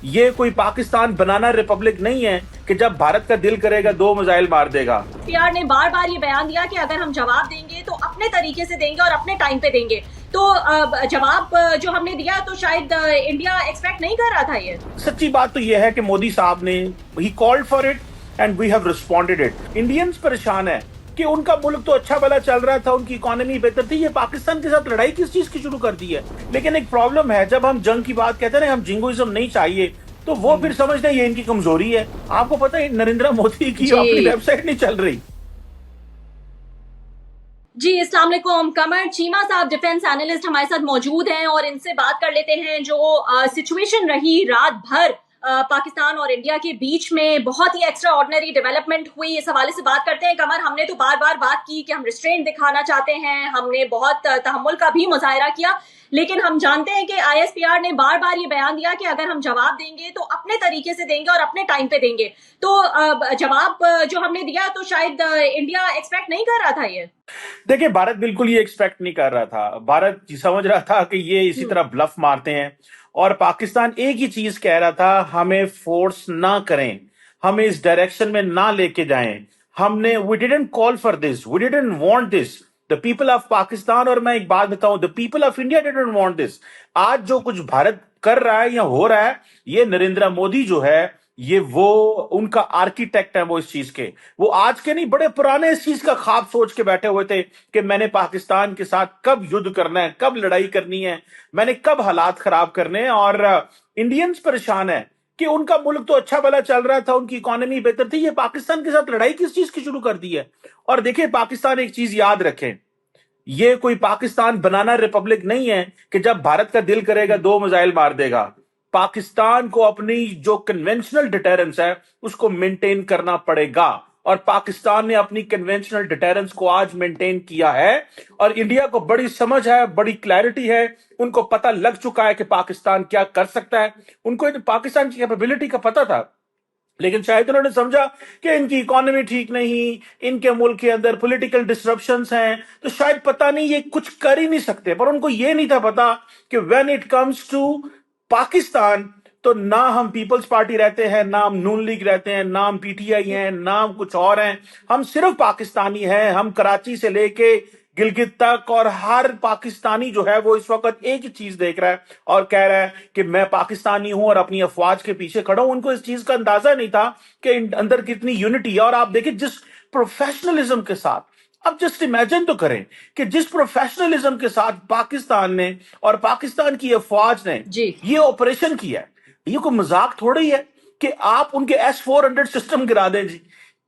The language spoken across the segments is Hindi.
ये कोई पाकिस्तान बनाना रिपब्लिक नहीं है कि जब भारत का दिल करेगा 2 मिसाइल मार देगा। पीआर ने बार बार ये बयान दिया कि अगर हम जवाब देंगे तो अपने तरीके से देंगे और अपने टाइम पे देंगे। तो जवाब जो हमने दिया तो शायद इंडिया एक्सपेक्ट नहीं कर रहा था ये। सच्ची बात तो यह है कि मोदी साहब ने ही called for it and we have responded it. Indians परेशान है कि उनका मुल्क तो अच्छा भला चल रहा था, उनकी इकोनॉमी बेहतर थी, ये पाकिस्तान के साथ लड़ाई किस चीज की शुरू कर दी है। लेकिन एक प्रॉब्लम है, जब हम जंग की बात कहते हैं ना, हम जिंगोइज्म नहीं चाहिए, तो वो फिर समझते हैं ये इनकी कमजोरी है। आपको पता है नरेंद्र मोदी की अपनी वेबसाइट नहीं चल रही। जी अस्सलाम वालेकुम। कमर चीमा साहब डिफेंस एनालिस्ट हमारे साथ मौजूद हैं और इनसे बात कर लेते हैं जो सिचुएशन रही रात भर पाकिस्तान और इंडिया के बीच में, बहुत ही एक्स्ट्रा ऑर्डिनरी डेवलपमेंट हुई, इस हवाले से बात करते हैं। कमर, हमने तो बार बार बात की कि हम रिस्ट्रेंट दिखाना चाहते हैं, हमने बहुत तहम्मुल का भी मुजाहिरा किया, लेकिन हम जानते हैं कि आईएसपीआर ने बार बार ये बयान दिया कि अगर हम जवाब देंगे तो अपने तरीके से देंगे और अपने टाइम पे देंगे। तो जवाब जो हमने दिया तो शायद इंडिया एक्सपेक्ट नहीं कर रहा था ये। देखिए, भारत बिल्कुल ये एक्सपेक्ट नहीं कर रहा था। भारत समझ रहा था कि ये इसी तरह ब्लफ मारते हैं, और पाकिस्तान एक ही चीज कह रहा था, हमें फोर्स ना करें, हमें इस डायरेक्शन में ना लेके जाएं। हमने we didn't call for this, we didn't want this. The people of Pakistan, और मैं एक बात बताऊं, the people of India didn't want this. आज जो कुछ भारत कर रहा है या हो रहा है, ये नरेंद्र मोदी जो है, ये वो उनका आर्किटेक्ट है वो इस चीज के। वो आज के नहीं, बड़े पुराने इस चीज का ख्वाब सोच के बैठे हुए थे कि मैंने पाकिस्तान के साथ कब युद्ध करना है, कब लड़ाई करनी है, मैंने कब हालात खराब करने हैं। और इंडियंस परेशान है कि उनका मुल्क तो अच्छा भला चल रहा था, उनकी इकोनॉमी बेहतर थी, ये पाकिस्तान के साथ लड़ाई किस चीज की शुरू कर दी है। और देखिए, पाकिस्तान एक चीज याद रखें, ये कोई पाकिस्तान बनाना रिपब्लिक नहीं है कि जब भारत का दिल करेगा 2 मिसाइल मार देगा। पाकिस्तान को अपनी जो कन्वेंशनल डिटेरेंस है उसको मेंटेन करना पड़ेगा, और पाकिस्तान ने अपनी कन्वेंशनल डिटेरेंस को आज मेंटेन किया है। और इंडिया को बड़ी समझ है, बड़ी क्लैरिटी है, उनको पता लग चुका है कि पाकिस्तान क्या कर सकता है। उनको पाकिस्तान की कैपेबिलिटी का पता था, लेकिन शायद उन्होंने समझा कि इनकी इकोनॉमी ठीक नहीं, इनके मुल्क के अंदर पॉलिटिकल डिसरप्शंस हैं, तो शायद पता नहीं ये कुछ कर ही नहीं सकते। पर उनको ये नहीं था पता कि when it comes to Pakistan, तो ना हम पीपल्स पार्टी रहते हैं, ना हम नून लीग रहते हैं, ना हम पीटीआई हैं, ना हम कुछ और हैं, हम सिर्फ पाकिस्तानी हैं। हम कराची से लेके गिलगित तक, और हर पाकिस्तानी जो है वो इस वक्त एक ही चीज देख रहा है और कह रहा है कि मैं पाकिस्तानी हूं और अपनी अफवाज के पीछे खड़ा हूं। उनको इस चीज का अंदाजा नहीं था कि अंदर कितनी यूनिटी है। और आप देखिए जिस प्रोफेशनलिज्म के साथ, अब जस्ट इमेजिन तो करें कि जिस प्रोफेशनलिज्म के साथ पाकिस्तान ने और पाकिस्तान की अफवाज ने ये ऑपरेशन किया है, ये कोई मजाक थोड़ी है कि आप उनके S-400 सिस्टम गिरा दें जी।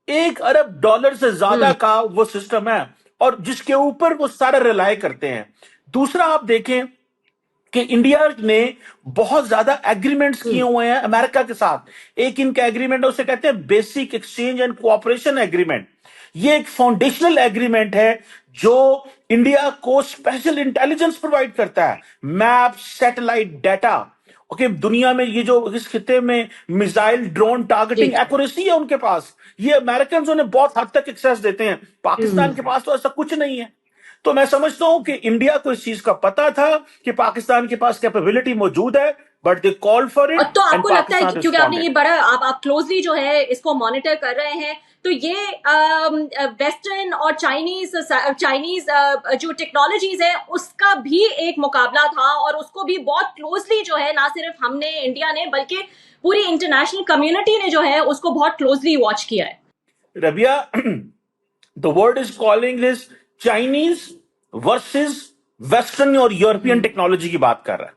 $1 अरब से ज्यादा का वो सिस्टम है, और जिसके ऊपर वो सारा रिलाय करते हैं। दूसरा, आप देखें कि इंडिया ने बहुत ज्यादा एग्रीमेंट्स किए हुए हैं अमेरिका के साथ। एक इनका एग्रीमेंट है, उसे कहते हैं basic exchange and cooperation agreement. ये एक फाउंडेशनल एग्रीमेंट है जो इंडिया को स्पेशल इंटेलिजेंस प्रोवाइड करता है, मैप, सैटेलाइट डाटा। ओके, दुनिया में ये जो इस खिते में मिसाइल, ड्रोन टारगेटिंग एक्यूरेसी है उनके पास, ये अमेरिकन उन्हें बहुत हद तक एक्सेस देते हैं। पाकिस्तान के पास तो ऐसा कुछ नहीं है। तो मैं समझता हूं कि इंडिया को इस चीज का पता था कि पाकिस्तान के पास कैपेबिलिटी मौजूद है, but they call for it. तो आपको लगता है कि क्योंकि आपने ये बड़ा आप क्लोजली जो है इसको मॉनिटर कर रहे हैं, तो ये वेस्टर्न और चाइनीज जो टेक्नोलॉजीज है उसका भी एक मुकाबला था, और उसको भी बहुत क्लोजली जो है ना सिर्फ हमने इंडिया ने बल्कि पूरी इंटरनेशनल कम्युनिटी ने जो है उसको बहुत क्लोजली वॉच किया है। Rabia, the world is calling this Chinese versus western और यूरोपियन टेक्नोलॉजी की बात कर रहा है।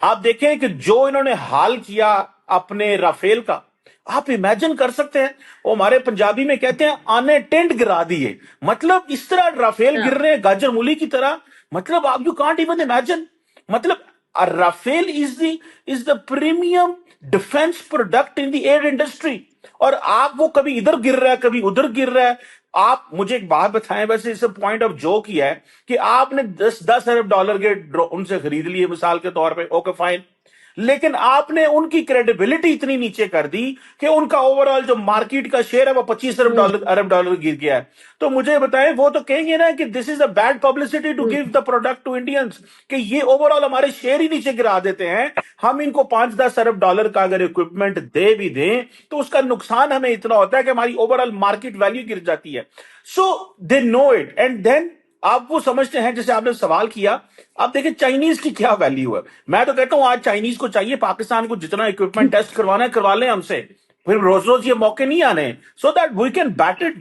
आप देखें कि जो इन्होंने हाल किया अपने राफेल का, आप इमेजिन कर सकते हैं, वो हमारे पंजाबी में कहते हैं आने टेंट गिरा दिए। मतलब इस तरह राफेल गिर रहे हैं गाजर मूली की तरह। मतलब आप यू कांट इवन इमेजिन। मतलब Rafale is the premium defence product in the air industry, और आप वो कभी इधर गिर रहा है, कभी उधर गिर रहा है। आप मुझे एक बात बताएं, वैसे इस पॉइंट ऑफ जोक ही है कि आपने $10 अरब के ड्रोन से खरीद लिए मिसाल के तौर पे, ओके फाइन, लेकिन आपने उनकी क्रेडिबिलिटी इतनी नीचे कर दी कि उनका ओवरऑल जो मार्केट का शेयर है वो 25 अरब डॉलर गिर गया है। तो मुझे बताएं, वो तो कहेंगे ना कि this is a bad publicity to give the product to Indians, कि ये ओवरऑल हमारे शेयर ही नीचे गिरा देते हैं। हम इनको 5-10 अरब डॉलर का अगर इक्विपमेंट दे भी दें तो उसका नुकसान हमें इतना होता है कि हमारी ओवरऑल मार्केट वैल्यू गिर जाती है। So they know it and then आप वो समझते हैं, जैसे आपने सवाल किया। आप देखिए चाइनीज की क्या वैल्यू है। मैं तो कहता हूं आज चाइनीज को चाहिए पाकिस्तान को जितना इक्विपमेंट टेस्ट करवाना है करवा लें हमसे, फिर रोज रोज ये मौके नहीं आने, so that we can better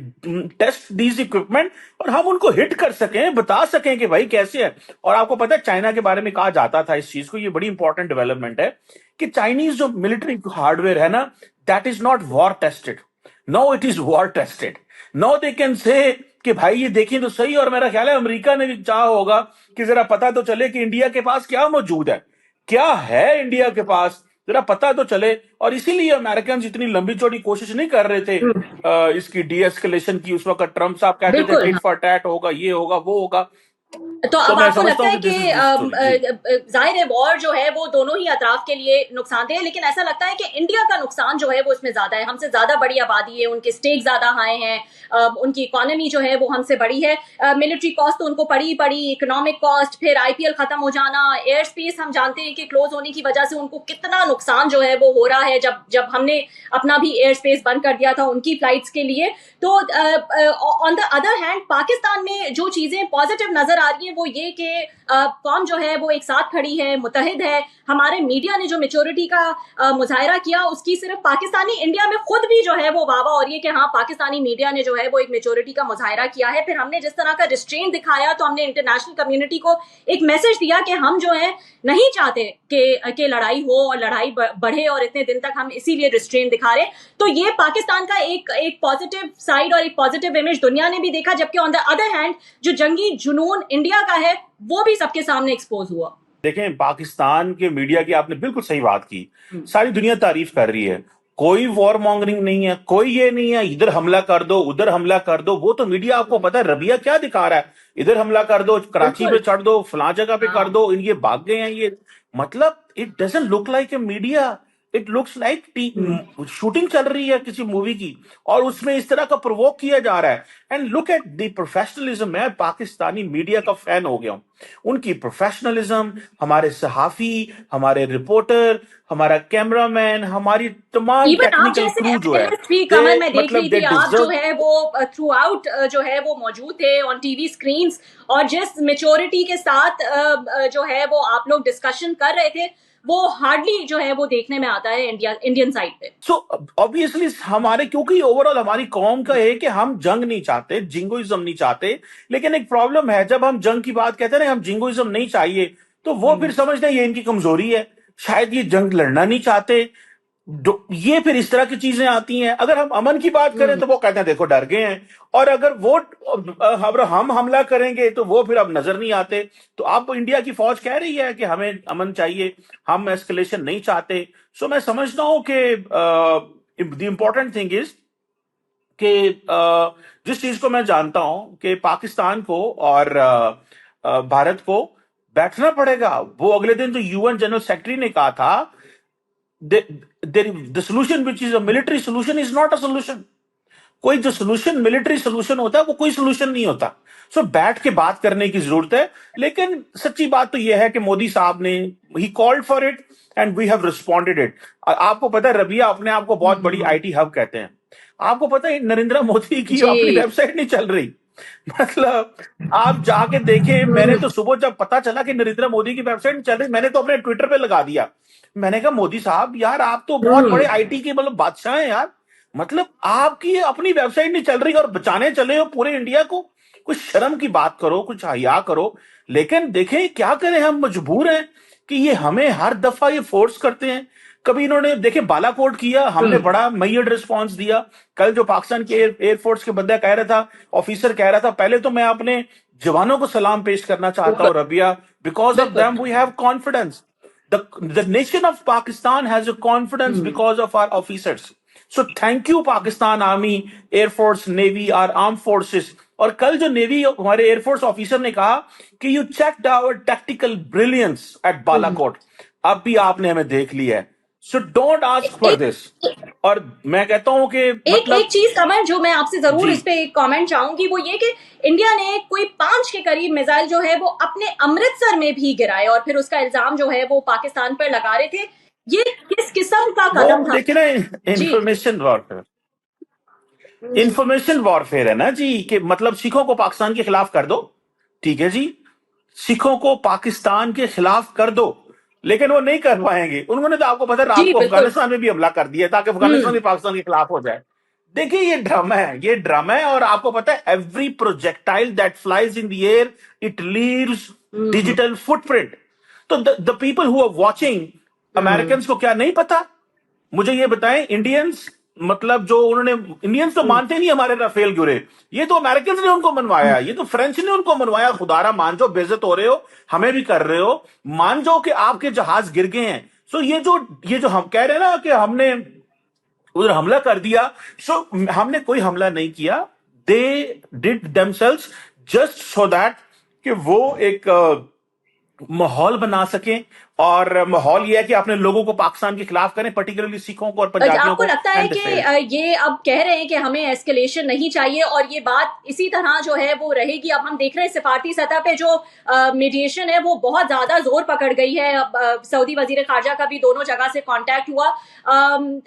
test these equipment और हम उनको हिट कर सकें, बता सकें कि भाई कैसे है। और आपको पता है चाइना के बारे में कहा जाता था इस चीज को, ये बड़ी इंपॉर्टेंट डेवलपमेंट है कि चाइनीज जो मिलिट्री हार्डवेयर है ना, that is not war tested, no it is war tested. No they can say कि भाई ये देखें तो सही। और मेरा ख्याल है अमेरिका ने भी चाहा होगा कि जरा पता तो चले कि इंडिया के पास क्या मौजूद है, क्या है इंडिया के पास, जरा पता तो चले। और इसीलिए अमेरिकन इतनी लंबी चौड़ी कोशिश नहीं कर रहे थे इसकी डी एस्केलेशन की। उस वक्त ट्रम्प साहब कहते थे बिल्कुल टिट हाँ। फॉर टैट होगा, ये होगा वो होगा। तो तो अब मैं आपको समझता लगता हूं है कि कि दिस इज द स्टोरी जी। जाहिर है वॉर जो है वो दोनों ही अतराफ के लिए नुकसानदेह है, लेकिन ऐसा लगता है कि इंडिया का नुकसान जो है वो इसमें ज्यादा है। हमसे ज्यादा बड़ी आबादी है, उनके स्टेक ज्यादा हाई हैं, उनकी इकोनॉमी जो है वो हमसे बड़ी है, मिलिट्री कॉस्ट तो उनको पड़ी पड़ी, इकोनॉमिक कॉस्ट, फिर आईपीएल खत्म हो जाना, एयर स्पेस हम जानते हैं कि क्लोज होने की वजह से उनको कितना नुकसान जो है वो हो रहा है। जब जब हमने अपना भी एयर स्पेस बंद कर दिया था उनकी फ्लाइट्स के लिए। तो on the other hand Pakistan में जो चीजें पॉजिटिव नजर आ रही हैं वो ये कि कौम जो है वो एक साथ खड़ी है, मुतहिद है। हमारे मीडिया ने जो मेच्योरिटी का मुजाहरा किया उसकी सिर्फ पाकिस्तानी इंडिया में खुद भी जो है वो वाहवा हो रही है कि हाँ पाकिस्तानी मीडिया ने जो है वो एक मेच्योरिटी का मुजाहरा किया है। फिर हमने जिस तरह का रिस्ट्रेंट दिखाया तो हमने इंटरनेशनल कम्युनिटी को एक मैसेज दिया कि हम जो है नहीं चाहते कि लड़ाई हो और लड़ाई बढ़े, और इतने दिन तक हम इसीलिए रिस्ट्रेंट दिखा रहे। तो ये पाकिस्तान का एक पॉजिटिव साइड और एक पॉजिटिव इमेज दुनिया ने भी देखा, जबकि ऑन द अदर हैंड जो जंगी जुनून इंडिया का है वो भी सबके सामने एक्सपोज हुआ। देखें पाकिस्तान के मीडिया की आपने बिल्कुल सही बात की, सारी दुनिया तारीफ कर रही है, कोई वॉर मॉन्गरिंग नहीं है, कोई ये नहीं है इधर हमला कर दो उधर हमला कर दो। वो तो मीडिया आपको पता है रबिया क्या दिखा रहा है, इधर हमला कर दो, कराची पे चढ़ दो, फलां जगह पे कर दो, ये भाग गए हैं ये। मतलब it doesn't look like a media, it looks like shooting चल रही है किसी मूवी की और उसमें इस तरह का प्रोवोक किया जा रहा है। And look at the professionalism. मैं पाकिस्तानी मीडिया का फैन हो गया हूं, उनकी प्रोफेशनलिज्म, हमारे सहाफी, हमारे रिपोर्टर, हमारा कैमरामैन, हमारी तमाम इवन आप टेक्निकल जैसे क्रू जो है, एनालिस्ट भी कमल मैं देख मतलब रही दे थी, आप जो डिजर्व। है वो थ्रू आउट जो है वो मौजूद थे ऑन टीवी स्क्रीन, और जिस मेच्योरिटी के साथ जो है वो आप लोग डिस्कशन कर रहे थे वो हार्डली जो है वो देखने में आता है इंडियन साइड पे। सो ऑब्वियसली हमारे, क्योंकि ओवरऑल हमारी कौम का है कि हम जंग नहीं चाहते, जिंगोइज्म नहीं चाहते। लेकिन एक प्रॉब्लम है, जब हम जंग की बात कहते हैं ना हम जिंगोइज्म नहीं चाहिए, तो वो फिर समझते हैं ये इनकी कमजोरी है, शायद ये जंग लड़ना नहीं चाहते। ये फिर इस तरह की चीजें आती हैं। अगर हम अमन की बात करें तो वो कहते हैं देखो डर गए हैं, और अगर वो हम हमला करेंगे तो वो फिर अब नजर नहीं आते। तो अब इंडिया की फौज कह रही है कि हमें अमन चाहिए, हम एस्केलेशन नहीं चाहते। सो मैं समझता हूं कि द इम्पोर्टेंट थिंग इज कि जिस चीज को मैं जानता हूं कि पाकिस्तान को और भारत को बैठना पड़ेगा। वो अगले दिन जो यूएन जनरल सेक्रेटरी ने कहा था, the solution which is a military solution is not a solution। कोई जो सोल्यूशन मिलिट्री सोल्यूशन होता है वो कोई सोल्यूशन नहीं होता। सो बैठ के बात करने की जरूरत है। लेकिन सच्ची बात तो यह है कि मोदी साहब ने ही called for it and we have responded it. आपको पता है रबिया अपने आप को बहुत बड़ी आईटी हब कहते हैं। आपको पता है नरेंद्र मोदी की अपनी वेबसाइट नहीं चल रही। मतलब आप जाके देखें, मैंने तो सुबह जब पता चला कि नरेंद्र मोदी की वेबसाइट नहीं चल रही, मैंने तो अपने ट्विटर पे लगा दिया। मैंने कहा मोदी साहब यार आप तो बहुत बड़े आईटी के मतलब बादशाह हैं यार, मतलब आपकी अपनी वेबसाइट नहीं चल रही और बचाने चले हो पूरे इंडिया को। कुछ शर्म की बात करो, कुछ हया करो। लेकिन देखें क्या करें, हम मजबूर हैं कि ये हमें हर दफा ये फोर्स करते हैं। कभी इन्होंने देखे बालाकोट किया, हमने बड़ा मैयड रिस्पॉन्स दिया। कल जो पाकिस्तान के एयरफोर्स के बंदा कह रहा था, ऑफिसर कह रहा था, पहले तो मैं अपने जवानों को सलाम पेश करना चाहता हूं Rabia, because of them we have confidence. The nation of Pakistan has a confidence because of our officers. So thank you Pakistan Army, Air Force, Navy, our armed forces। और कल जो नेवी हमारे एयरफोर्स ऑफिसर ने कहा कि you checked our tactical brilliance at Balakot. अब भी आपने हमें देख लिया है। सो डोंट आस्क फॉर एक दिस। और मैं कहता हूं कि एक एक मतलब चीज कमर जो मैं आपसे जरूर जी, इस पे एक कमेंट चाहूंगी वो ये कि इंडिया ने कोई 5 के करीब मिसाइल जो है वो अपने अमृतसर में भी गिराए और फिर उसका इल्जाम जो है वो पाकिस्तान पर लगा रहे थे। ये किस किस्म का वो कदम था? देखिए ना, जी। Information warfare. इंफॉर्मेशन वॉरफेयर है ना जी, कि मतलब सिखों को पाकिस्तान के खिलाफ कर दो, ठीक है जी, सिखों को पाकिस्तान के खिलाफ कर दो, लेकिन वो नहीं कर पाएंगे। उन्होंने तो आपको पता है रात जी को बिल्कुल। अफगानिस्तान में भी हमला कर दिया ताकि अफगानिस्तान भी पाकिस्तान के खिलाफ हो जाए। देखिए ये ड्रामा है, ये ड्रामा है। और आपको पता है every projectile that flies in the air it leaves hmm. Digital footprint. तो the people who are watching, hmm. American को क्या नहीं पता? मुझे ये बताएं, इंडियंस मतलब जो उन्होंने, इंडियंस तो हम्म। मानते नहीं हमारे राफेल गिरे, ये तो अमेरिकन ने उनको मनवाया, ये तो फ्रेंच ने उनको मनवाया। खुदारा मान जाओ, बेइज्जत हो रहे हो, हमें भी कर रहे हो, मान जाओ कि आपके जहाज गिर गए हैं। सो ये जो हम कह रहे हैं ना कि हमने उधर हमला कर दिया, सो हमने कोई हमला नहीं किया। They did themselves just so that कि वो एक माहौल बना सकें। और माहौल यह है कि अपने लोगों को पाकिस्तान के खिलाफ करें, पर्टिकुलरली सिखों को और पंजाबियों आपको को, लगता है एंड दे कि फेल्ड। ये अब कह रहे हैं कि हमें एस्केलेशन नहीं चाहिए और ये बात इसी तरह जो है वो रहेगी? अब हम देख रहे हैं सिफारती सतह पे जो मीडिएशन है वो बहुत ज्यादा जोर पकड़ गई है। अब सऊदी वजीर खारजा का भी दोनों जगह से कांटेक्ट हुआ।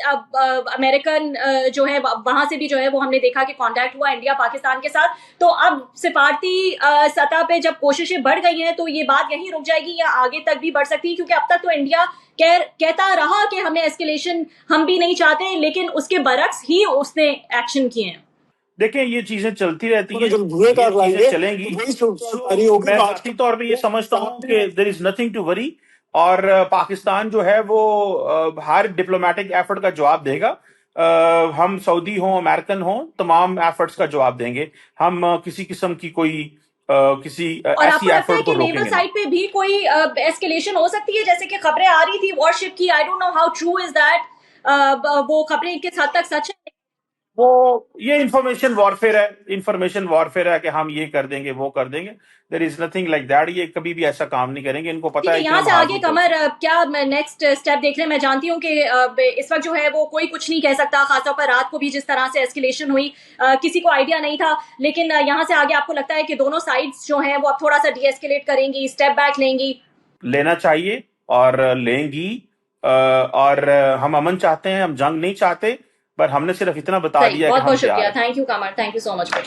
अब अमेरिकन जो है वहां से भी जो है वो हमने देखा कि कांटेक्ट हुआ इंडिया पाकिस्तान के साथ। तो अब सिफारती सतह पे जब कोशिशें बढ़ गई हैं तो ये बात यहीं रुक जाएगी या आगे तक भी बढ़ सकती है? क्योंकि अब तक तो इंडिया कहता रहा कि हमें एस्केलेशन हम भी नहीं चाहते, लेकिन उसके बरक्स ही उसने एक्शन किए हैं। देखें ये चीजें चलती रहती हैं, जब धुएं ये कर चीजें लाएंगे चलेंगी। वही सूरत जारी सो होगी। मैं आज जाती तौर पे ये समझता हूं कि there is nothing to worry. और पाकिस्तान जो है वो हर डिप्लोमेटिक एफर्ट का जवाब देगा। हम सऊदी हों, अमेरिकन हों, तमाम एफर्ट्स का जवाब देंगे। हम किसी किस्म की कोई किसी और ऐसी आपको लगता है एफर्ट को कि नेवल रोकेंगे नहीं। साइड पे भी कोई एस्केलेशन हो सकती है? जैसे कि खबरें आ रही थी वॉरशिप की, I don't know how true is that, वो खबरें किस हद तक सच है? वो ये इंफॉर्मेशन वॉरफेयर है कि हम ये कर देंगे, वो कर देंगे। There is nothing like that. ये कभी भी ऐसा काम नहीं करेंगे, इनको पता ठीक है, है कि यहाँ हम से हार आगे नहीं कमर चलते। क्या नेक्स्ट स्टेप देख रहे हैं? मैं जानती हूँ कि इस वक्त जो है वो कोई कुछ नहीं कह सकता, खासतौर पर रात को भी जिस तरह से एस्केलेशन हुई किसी को आइडिया नहीं था। लेकिन यहाँ से आगे आपको लगता है कि दोनों साइड्स जो हैं वो अब थोड़ा सा डी एस्केलेट करेंगी, स्टेप बैक लेंगी? लेना चाहिए और लेंगी। और हम अमन चाहते हैं, हम जंग नहीं चाहते। पर हमने सिर्फ इतना बता सही, दिया कि बहुत हम बहुत तैयार शुक्रिया। हैं। Thank you Qamar, thank you so much for